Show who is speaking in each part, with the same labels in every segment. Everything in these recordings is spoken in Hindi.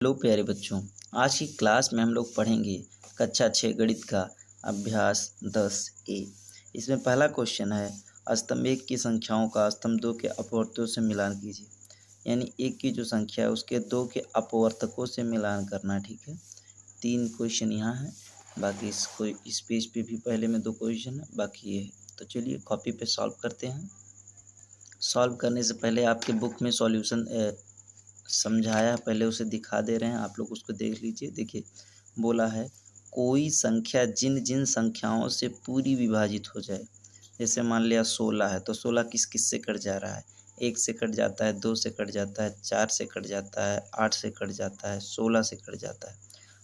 Speaker 1: हेलो प्यारे बच्चों, आज की क्लास में हम लोग पढ़ेंगे कक्षा 6 गणित का अभ्यास 10A। इसमें पहला क्वेश्चन है, स्तंभ 1 की संख्याओं का स्तंभ 2 के अपवर्तकों से मिलान कीजिए। यानी 1 की जो संख्या है उसके 2 के अपवर्तकों से मिलान करना। ठीक है, 3 क्वेश्चन यहाँ है, बाकी इस पेज पे भी पहले में 2 क्वेश्चन है, बाकी ये है। तो चलिए कॉपी पे सॉल्व करते हैं। सॉल्व करने से पहले आपके बुक में सॉल्यूशन समझाया, पहले उसे दिखा दे रहे हैं, आप लोग उसको देख लीजिए। देखिए, बोला है कोई संख्या जिन जिन संख्याओं से पूरी विभाजित हो जाए। जैसे मान लिया 16 है, तो 16 किस किस से कट जा रहा है? 1 से कट जाता है, 2 से कट जाता है, 4 से कट जाता है, 8 से कट जाता है, 16 से कट जाता है।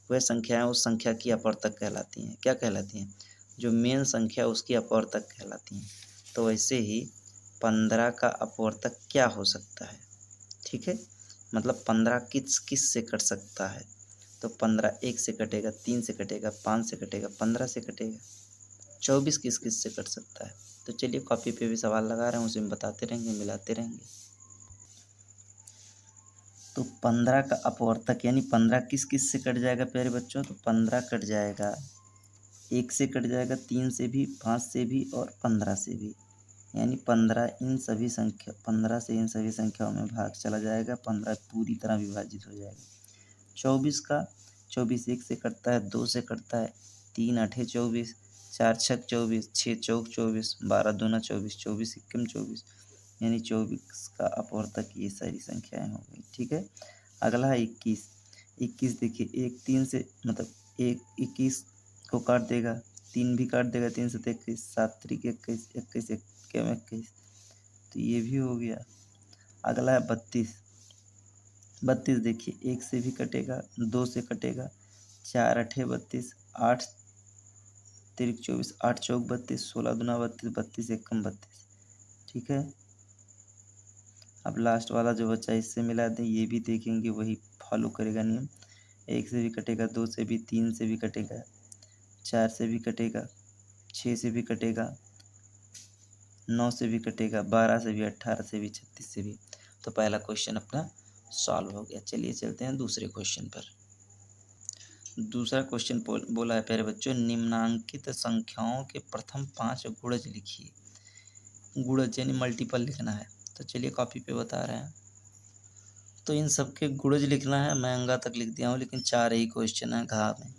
Speaker 1: वह संख्याएं उस संख्या की अपवर्तक कहलाती हैं। क्या कहलाती हैं? जो मेन संख्या उसकी अपवर्तक कहलाती हैं। तो वैसे ही 15 का अपवर्तक क्या हो सकता है? ठीक है, मतलब 15 किस किस से कट सकता है? तो 15 1 से कटेगा, 3 से कटेगा, 5 से कटेगा, 15 से कटेगा। 24 किस किस से कट सकता है? तो चलिए कॉपी पे भी सवाल लगा रहे हैं, उसमें बताते रहेंगे, मिलाते रहेंगे। तो 15 का अपवर्तक यानी 15 किस किस से कट जाएगा प्यारे बच्चों? तो 15 कट जाएगा, 1 से कट जाएगा, 3 से भी, 5 से भी और 15 से भी। यानी 15 से इन सभी संख्याओं में भाग चला जाएगा, 15 पूरी तरह विभाजित हो जाएगा। 24 1 से कटता है, 2 से कटता है, 3 8 24, 4 6 24, 6 चौक 24, 12 दूना 24, 24 इक्कम 24। यानी 24 का अपवर्तक ये सारी संख्याएं हो गई। ठीक है, अगला है 21। 21 देखिए, 1 3 से मतलब 1 21 को काट देगा, 3 भी काट देगा, 3 7 21, 7 3 21, 21 एक्म 21, तो ये भी हो गया। अगला है 32। 32 देखिए, 1 से भी कटेगा, 2 से कटेगा, 4 8 32, 8 तिरिक 24, 8 चौक 32, 16 दूना 32, 32 एकम 32। ठीक है, अब लास्ट वाला जो बचा इससे मिला दें, ये भी देखेंगे, वही फॉलो करेगा नियम। 1 से भी कटेगा, 2 से भी, 3 से भी कटेगा, 4 से भी कटेगा, 6 से भी कटेगा, 9 से भी कटेगा, 12 से भी, 18 से भी, 36 से भी। तो पहला क्वेश्चन अपना सॉल्व हो गया। चलिए चलते हैं दूसरे क्वेश्चन पर। दूसरा क्वेश्चन बोला है प्यारे बच्चों, निम्नांकित संख्याओं के प्रथम 5 गुणज लिखिए। गुणज यानी मल्टीपल लिखना है। तो चलिए कॉपी पे बता रहे हैं। तो इन सबके गुणज लिखना है, मैं अंगा तक लिख दिया हूँ, लेकिन 4 ही क्वेश्चन है घा में।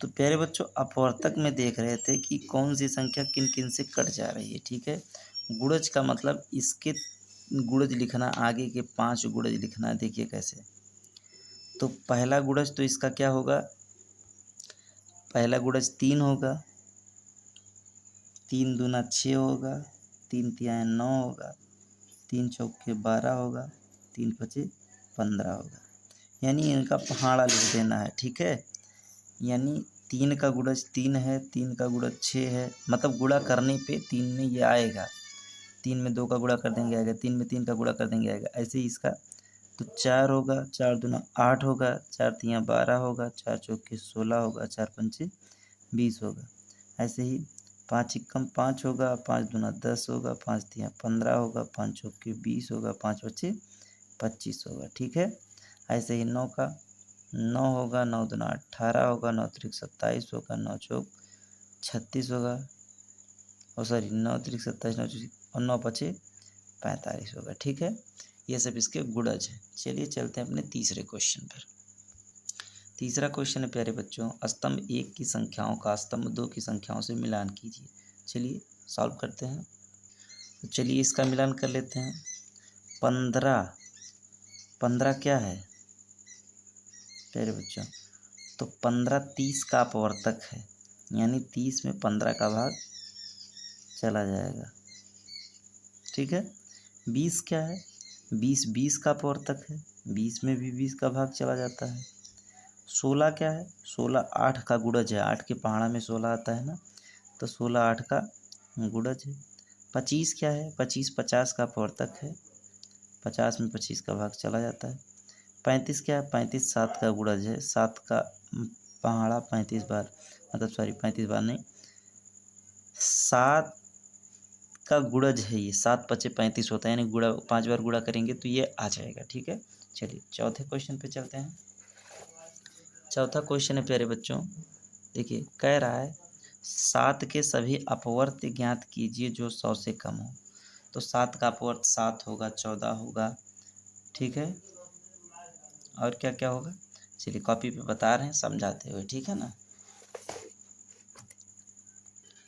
Speaker 1: तो प्यारे बच्चों, अपवर्तक में देख रहे थे कि कौन सी संख्या किन किन से कट जा रही है। ठीक है, गुणज का मतलब इसके गुणज लिखना, आगे के 5 गुणज लिखना है। देखिए कैसे। तो पहला गुणज तो इसका क्या होगा? पहला गुणज 3 होगा, 3 दूना 6 होगा, 3 तिहाई 9 होगा, 3 चौके 12 होगा, 3 पचे 15 होगा। यानी इनका पहाड़ा लिख देना है। ठीक है, यानी 3 का गुणज 3 है, 3 का गुणज 6 है, मतलब गुणा करने पे 3 में ये आएगा, 3 में 2 का गुणा कर देंगे आएगा, 3 में 3 का गुणा कर देंगे आएगा। ऐसे ही इसका तो 4 होगा, 4 दूना 8 होगा, 4 तिया 12 होगा, 4 चौके 16 होगा, 4 पंचे 20 होगा। ऐसे ही 5 इक्कम 5 होगा, 5 दूना 10 होगा, 5 तिया 15 होगा, 5 चौके 20 होगा, 5 बचे 25 होगा। ठीक है, ऐसे ही 9 का 9 होगा, 9 दूना 18 होगा, 9 तिरिक 27 होगा, 9 चौक 36 होगा, और सॉरी 9 तिरिक 27, 9 और 9 पचे 45 होगा। ठीक है, ये सब इसके गुणज है। चलिए चलते हैं अपने तीसरे क्वेश्चन पर। तीसरा क्वेश्चन है प्यारे बच्चों, स्तंभ 1 की संख्याओं का स्तंभ 2 की संख्याओं से मिलान कीजिए। चलिए सॉल्व करते हैं। तो चलिए इसका मिलान कर लेते हैं। 15 15 क्या है प्यारे बच्चों? तो 15 30 का अपवर्तक है, यानी 30 में 15 का भाग चला जाएगा। ठीक है, 20 क्या है? 20 का अपवर्तक है, 20 में भी 20 का भाग चला जाता है। 16 क्या है? 16 8 का गुणज है, 8 के पहाड़ा में 16 आता है ना, तो 16 8 का गुणज है। 25 क्या है? 25 50 का अपवर्तक है, 50 में 25 का भाग चला जाता है। 35 क्या है? 35 7 का गुणज है, 7 का पहाड़ा 35 बार, मतलब सॉरी 35 बार नहीं, 7 का गुणज है ये, 7 पचे 35 होता है, यानी गुणा 5 बार गुणा करेंगे तो ये आ जाएगा। ठीक है, चलिए चौथे क्वेश्चन पे चलते हैं। चौथा क्वेश्चन है प्यारे बच्चों, देखिए कह रहा है 7 के सभी अपवर्त ज्ञात कीजिए जो 100 से कम हो। तो 7 का अपवर्त 7 होगा, 14 होगा, ठीक है, और क्या क्या होगा, चलिए कॉपी पे बता रहे हैं समझाते हुए, ठीक है ना।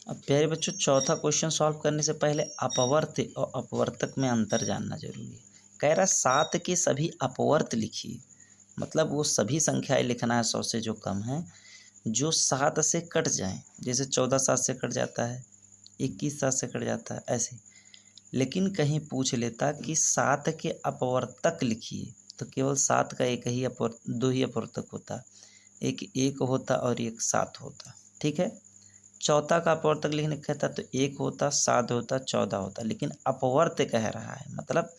Speaker 1: अब प्यारे बच्चों चौथा क्वेश्चन सॉल्व करने से पहले अपवर्त और अपवर्तक में अंतर जानना जरूरी है। कह रहा है 7 के सभी अपवर्त लिखिए, मतलब वो सभी संख्याएं लिखना है 100 से जो कम है, जो 7 से कट जाएं। जैसे 14 7 से कट जाता है, 21 7 से कट जाता है, ऐसे। लेकिन कहीं पूछ लेता कि 7 के अपवर्तक लिखिए, तो केवल 7 का एक ही दो ही अपवर्तक होता, एक 1 होता और एक 7 होता, ठीक है। चौथा का अपवर्तक लिखने कहता तो 1 होता, 7 होता, 14 होता, लेकिन अपवर्त कह रहा है, मतलब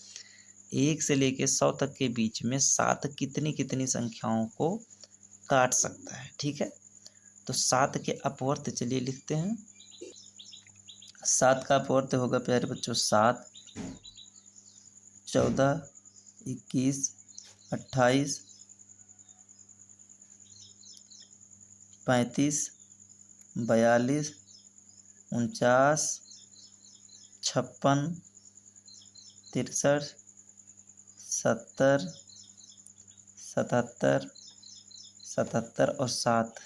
Speaker 1: 1 से लेके 100 तक के बीच में 7 कितनी कितनी संख्याओं को काट सकता है, ठीक है। तो 7 के अपवर्त चलिए लिखते हैं। 7 का अपवर्त होगा प्यारे बच्चों 7, 14, 21, 28, 35, 42, 49, 56, 63, 70, 77, 77 और 7,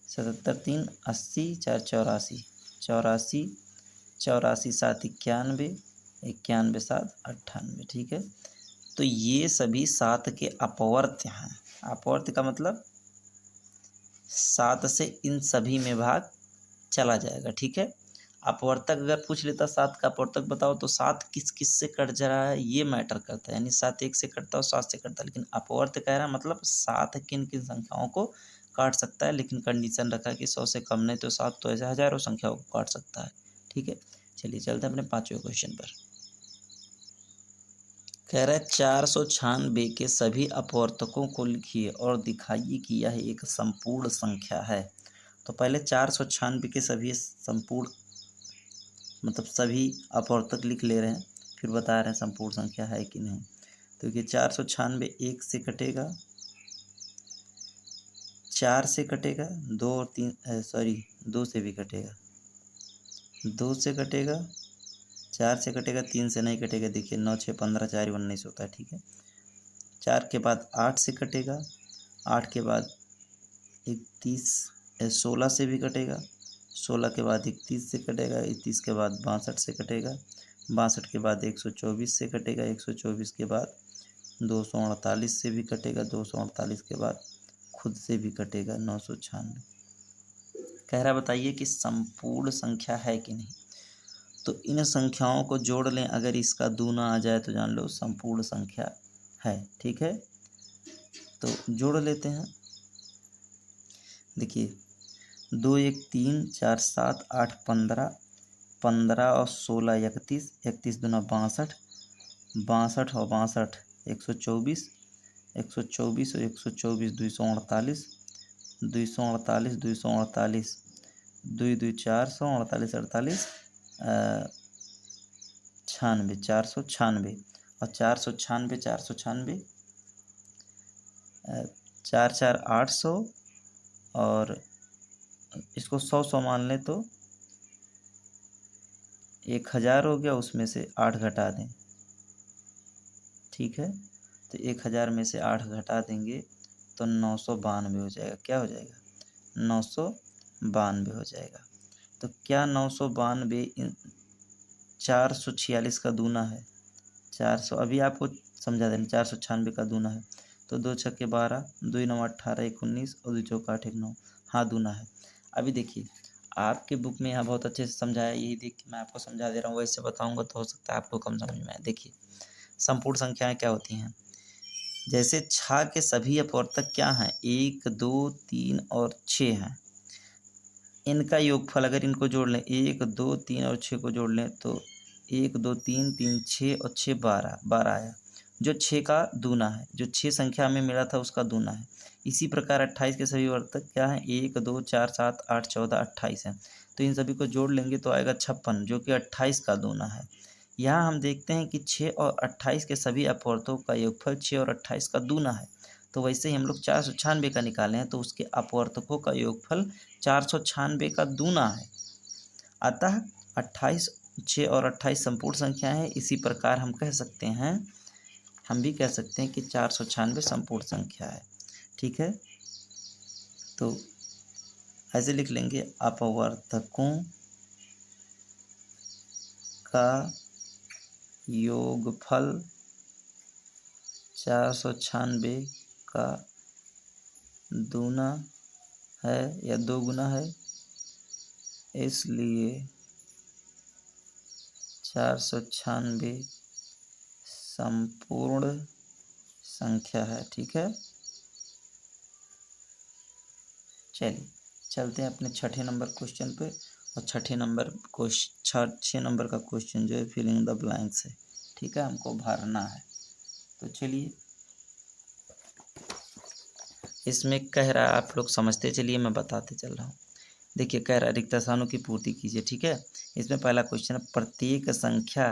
Speaker 1: 77 3 80, 4 84, 84, 84 7 91, 91 7 98, ठीक है। तो ये सभी 7 के अपवर्त हैं। अपवर्त का मतलब 7 से इन सभी में भाग चला जाएगा, ठीक है। अपवर्तक अगर पूछ लेता 7 का अपवर्तक बताओ, तो 7 किस किस से कट जा रहा है ये मैटर करता है, यानी 7 1 से कटता है, 7 से कटता है। लेकिन अपवर्त कह रहा है मतलब 7 किन किन संख्याओं को काट सकता है, लेकिन कंडीशन रखा है कि 100 से कम नहीं, तो 7 तो ऐसे हजारों संख्याओं को काट सकता है, ठीक है। चलिए चलते हैं अपने 5वें क्वेश्चन पर। कह रहा है 496 के सभी अपवर्तकों को लिखिए और दिखाइए कि यह एक संपूर्ण संख्या है। तो पहले 496 के सभी संपूर्ण मतलब सभी अपवर्तक लिख ले रहे हैं, फिर बता रहे हैं संपूर्ण संख्या है कि नहीं। तो ये 496 1 से कटेगा, 4 से कटेगा, 2 और 3 सॉरी 2 से भी कटेगा, 2 से कटेगा, 4 से कटेगा, 3 से नहीं कटेगा। देखिए 9 6 15 4 19 होता है, ठीक है। 4 के बाद 8 से कटेगा, 8 के बाद 31 16 से भी कटेगा, 16 के बाद 31 से कटेगा, 31 के बाद 62 से कटेगा, 62 के बाद 124 से कटेगा, 124 के बाद 248 से भी कटेगा, 248 के बाद खुद से भी कटेगा 996। कह रहा बताइए कि संपूर्ण संख्या है कि नहीं। तो इन संख्याओं को जोड़ लें, अगर इसका दूना आ जाए तो जान लो संपूर्ण संख्या है, ठीक है। तो जोड़ लेते हैं। देखिए 2 1 3 4 7 8 15, 15 और 16 31, 31 दूना 62, 62 और 62 124, 124 और 124 248, 248 248 2 2 400, 48 48 96, 496 और 496 496 4 4 800 और इसको 100 मान लें तो 1000 हो गया, उसमें से 8 घटा दें, ठीक है। तो 1000 में से 8 घटा देंगे तो 992 हो जाएगा। क्या हो जाएगा? 992 हो जाएगा। तो क्या 992 446 का दूना है? 400 अभी आपको समझा दें, 496 का दूना है। तो 2 छक्के 12, 2 9 18 1 19 और 2 चौका 8 1 9, हाँ दूना है। अभी देखिए आपके बुक में यहाँ बहुत अच्छे से समझाया, यही देख के मैं आपको समझा दे रहा हूँ, वैसे बताऊँगा तो हो सकता है आपको कम समझ में आए। देखिए संपूर्ण संख्याएं क्या होती हैं, जैसे 6 के सभी अपवर्तक क्या हैं? 1 2 3 और 6 हैं। इनका योगफल अगर इनको जोड़ लें, 1 2 3 और 6 को जोड़ लें तो 1 2 3 3 6 और 6 12, 12 आया, जो 6 का दूना है, जो 6 संख्या में मिला था उसका दूना है। इसी प्रकार 28 के सभी वर्तक क्या हैं? 1 2 4 7 8 14 28 हैं। तो इन सभी को जोड़ लेंगे तो आएगा 56, जो कि 28 का दूना है। यहाँ हम देखते हैं कि 6 और 28 के सभी अपवर्तकों का योगफल 6 और 28 का दूना है। तो वैसे ही हम लोग 496 का निकाले हैं, तो उसके अपवर्तकों का योगफल 496 का दूना है। अतः 28 6 और 28 संपूर्ण संख्या है। इसी प्रकार हम कह सकते हैं, हम भी कह सकते हैं कि 496 संपूर्ण संख्या है। ठीक है, तो ऐसे लिख लेंगे, अपवर्तकों का योगफल 496 का दूना है या दो गुना है, इसलिए 496 संपूर्ण संख्या है। ठीक है, चलिए चलते हैं अपने छठे नंबर क्वेश्चन पे। और छठे नंबर का क्वेश्चन जो है फिलिंग द ब्लैंक्स है। ठीक है, हमको भरना है। तो चलिए, इसमें कह रहा है, आप लोग समझते चलिए, मैं बताते चल रहा हूँ। देखिए, कह रहा है रिक्त स्थानों की पूर्ति कीजिए। ठीक है, इसमें पहला क्वेश्चन है, प्रत्येक संख्या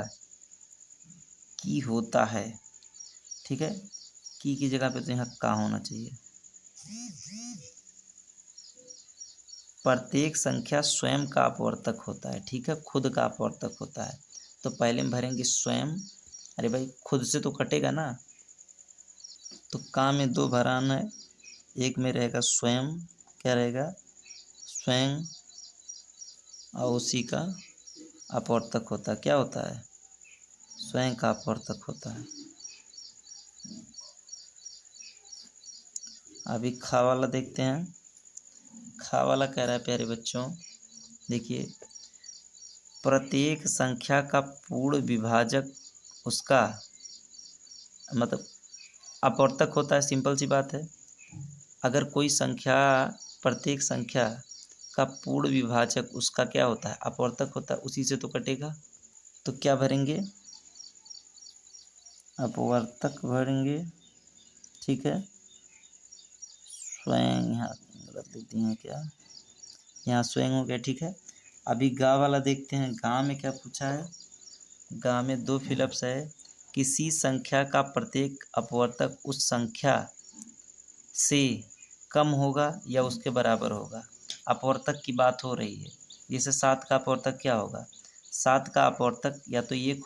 Speaker 1: की होता है। ठीक है, की जगह पे तो यहाँ का होना चाहिए। प्रत्येक संख्या स्वयं का अपवर्तक होता है। ठीक है, खुद का अपवर्तक होता है। तो पहले में भरेंगे स्वयं। अरे भाई, खुद से तो कटेगा ना, तो का में दो भराना है, एक में रहेगा स्वयं, क्या रहेगा, स्वयं, और उसी का अपवर्तक होता है। क्या होता है, स्वयं का अपवर्तक होता है। अभी खा वाला देखते हैं। खा वाला कह रहा है प्यारे बच्चों, देखिए, प्रत्येक संख्या का पूर्ण विभाजक उसका मतलब अपवर्तक होता है। सिंपल सी बात है, अगर कोई संख्या, प्रत्येक संख्या का पूर्ण विभाजक उसका क्या होता है, अपवर्तक होता है, उसी से तो कटेगा। तो क्या भरेंगे, अपवर्तक भरेंगे। ठीक है, स्वयं, यहाँ गलत लिख दिए हैं क्या, यहाँ स्वयं हो गया। ठीक है, अभी गा वाला देखते हैं। गा में क्या पूछा है, गा में दो फिलप्स है। किसी संख्या का प्रत्येक अपवर्तक उस संख्या से कम होगा या उसके बराबर होगा। अपवर्तक की बात हो रही है। जैसे 7 का अपवर्तक क्या होगा, 7 का अपवर्तक या तो ये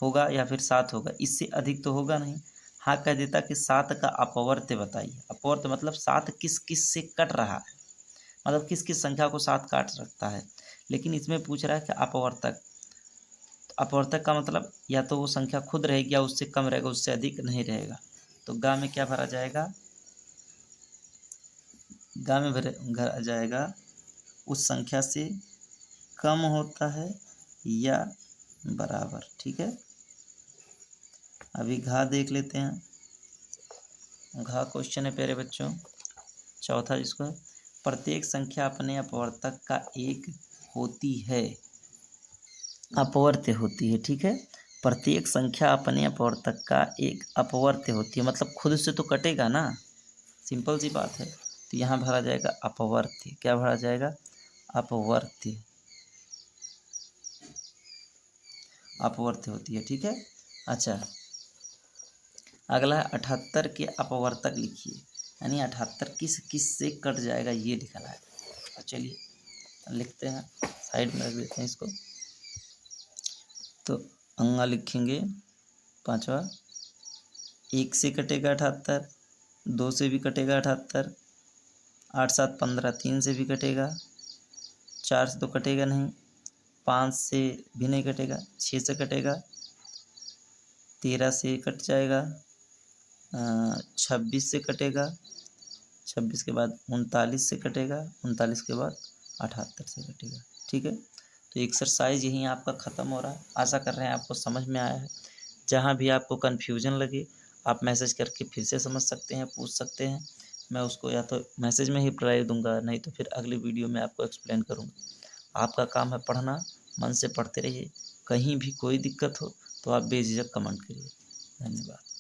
Speaker 1: होगा या फिर 7 होगा, इससे अधिक तो होगा नहीं। हाँ, कह देता कि 7 का अपवर्त्य बताइए। अपवर्त्य मतलब 7 किस किस से कट रहा है, मतलब किस किस संख्या को 7 काट सकता है। लेकिन इसमें पूछ रहा है कि अपवर्तक, तो अपवर्तक का मतलब या तो वो संख्या खुद रहेगी या उससे कम रहेगा, उससे अधिक नहीं रहेगा। तो गा में क्या भरा जाएगा, गा में भरा जाएगा उस संख्या से कम होता है या बराबर। ठीक है, अभी घा देख लेते हैं। घा क्वेश्चन है प्यारे बच्चों चौथा, जिसको है, प्रत्येक संख्या अपने अपवर्तक का एक होती है, अपवर्त्य होती है। ठीक है, प्रत्येक संख्या अपने अपवर्तक का एक अपवर्त्य होती है, मतलब खुद से तो कटेगा ना, सिंपल सी बात है। तो यहाँ भरा जाएगा अपवर्त्य। क्या भरा जाएगा, अपवर्त्य, अपवर्त्य होती है। ठीक है, अच्छा, अगला है 78 के अपवर्तक लिखिए, यानी 78 किस किस से कट जाएगा ये लिखना है। तो चलिए लिखते हैं, साइड में रख देते हैं इसको। तो अंगा लिखेंगे पांचवा, 1 से कटेगा 78, 2 से भी कटेगा 78, 8 7 15, 3 से भी कटेगा, 4 से तो कटेगा नहीं, 5 से भी नहीं कटेगा, 6 से कटेगा, 13 से कट जाएगा, 26 से कटेगा, 26 के बाद 39 से कटेगा, 39 के बाद 78 से कटेगा। ठीक है, तो एक्सरसाइज यहीं आपका ख़त्म हो रहा है। आशा कर रहे हैं आपको समझ में आया है। जहाँ भी आपको कन्फ्यूजन लगे आप मैसेज करके फिर से समझ सकते हैं, पूछ सकते हैं। मैं उसको या तो मैसेज में ही रिप्लाई दूंगा, नहीं तो फिर अगली वीडियो में आपको एक्सप्लेन करूँगा। आपका काम है पढ़ना, मन से पढ़ते रहिए। कहीं भी कोई दिक्कत हो तो आप बेझिझक कमेंट करिए। धन्यवाद।